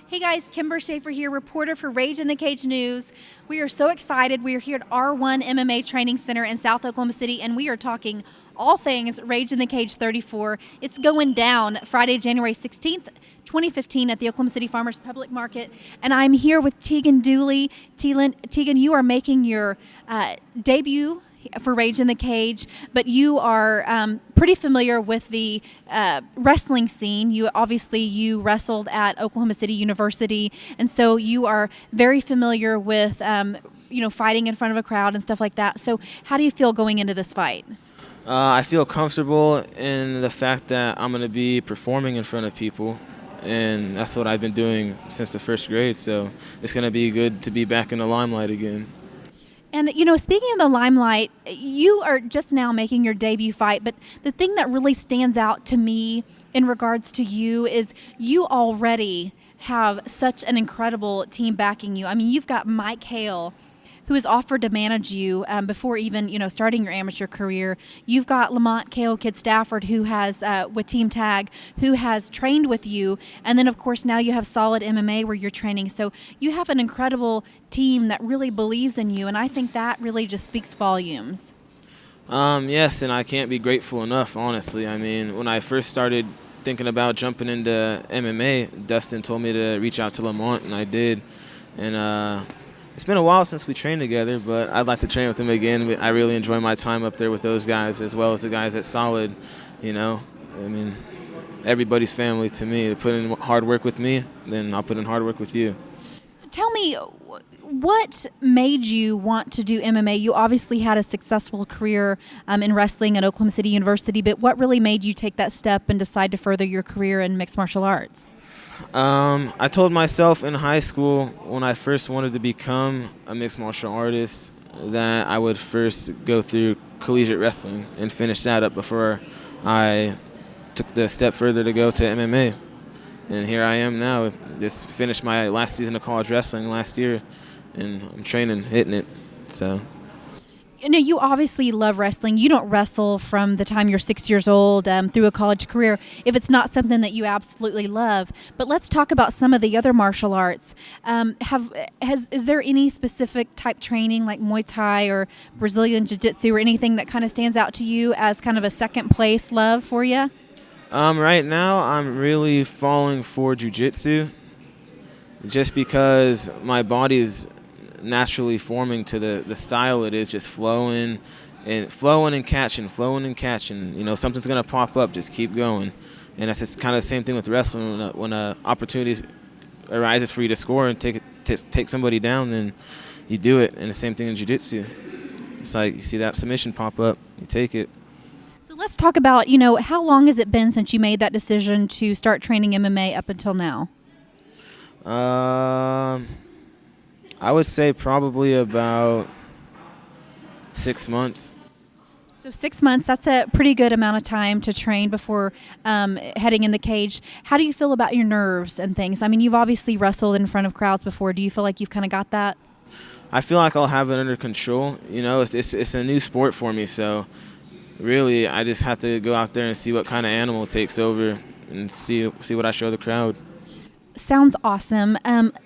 Hey guys, Kimber Schaefer here, reporter for Rage in the Cage News. We are so excited. We are here at R1 MMA Training Center in South Oklahoma City, and we are talking all things Rage in the Cage 34. It's going down Friday, January 16th, 2015 at the Oklahoma City Farmers Public Market. And I'm here with Teagan Dooley. Teagan, you are making your debut for Rage in the Cage, but you are pretty familiar with the wrestling scene. You wrestled at Oklahoma City University, and so you are very familiar with fighting in front of a crowd and stuff like that. So how do you feel going into this fight? I feel comfortable in the fact that I'm going to be performing in front of people, and that's what I've been doing since the first grade, so it's going to be good to be back in the limelight again. And, speaking of the limelight, you are just now making your debut fight, but the thing that really stands out to me in regards to you is you already have such an incredible team backing you. I mean, you've got Mike Hale, who has offered to manage you before even, starting your amateur career. You've got Lamont Cale Kid Stafford, who has, with Team Tag, who has trained with you. And then, of course, now you have Solid MMA where you're training. So you have an incredible team that really believes in you, and I think that really just speaks volumes. Yes, and I can't be grateful enough, honestly. I mean, when I first started thinking about jumping into MMA, Dustin told me to reach out to Lamont, and I did. And it's been a while since we trained together, but I'd like to train with him again. I really enjoy my time up there with those guys, as well as the guys at Solid. I mean, everybody's family to me. To put in hard work with me, then I'll put in hard work with you. Tell me, what made you want to do MMA? You obviously had a successful career in wrestling at Oklahoma City University, but what really made you take that step and decide to further your career in mixed martial arts? I told myself in high school when I first wanted to become a mixed martial artist that I would first go through collegiate wrestling and finish that up before I took the step further to go to MMA. And here I am now. Just finished my last season of college wrestling last year, and I'm training, hitting it. So. You obviously love wrestling. You don't wrestle from the time you're 6 years old through a college career if it's not something that you absolutely love. But let's talk about some of the other martial arts. Is there any specific type training like Muay Thai or Brazilian Jiu-Jitsu or anything that kind of stands out to you as kind of a second place love for you? Right now I'm really falling for Jiu-Jitsu just because my body is naturally forming to the style it is, just flowing and catching. Something's going to pop up, just keep going. And that's just kind of the same thing with wrestling. When an opportunity arises for you to score and take somebody down, then you do it. And the same thing in jiu-jitsu. It's like you see that submission pop up, you take it. So let's talk about, how long has it been since you made that decision to start training MMA up until now? I would say probably about 6 months. So 6 months, that's a pretty good amount of time to train before heading in the cage. How do you feel about your nerves and things? I mean, you've obviously wrestled in front of crowds before. Do you feel like you've kind of got that? I feel like I'll have it under control. It's a new sport for me, so really I just have to go out there and see what kind of animal takes over and see what I show the crowd. Sounds awesome.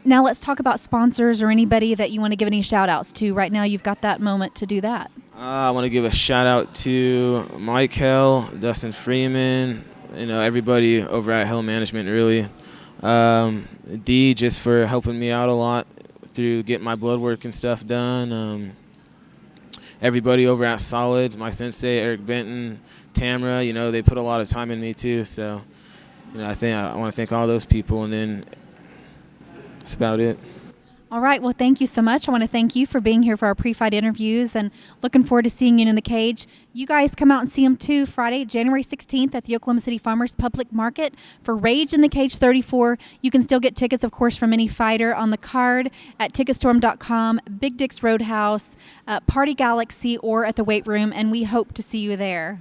Now let's talk about sponsors or anybody that you want to give any shout outs to. Right now you've got that moment to do that. I want to give a shout out to Mike Hale, Dustin Freeman, everybody over at Hell Management, really. D just for helping me out a lot through getting my blood work and stuff done. Everybody over at Solid, my sensei, Eric Benton, Tamra, they put a lot of time in me too, so I want to thank all those people, and then that's about it. All right. Well, thank you so much. I want to thank you for being here for our pre-fight interviews, and looking forward to seeing you in the cage. You guys come out and see him too Friday, January 16th at the Oklahoma City Farmers Public Market for Rage in the Cage 34. You can still get tickets, of course, from any fighter on the card at Ticketstorm.com, Big Dick's Roadhouse, Party Galaxy, or at the Weight Room, and we hope to see you there.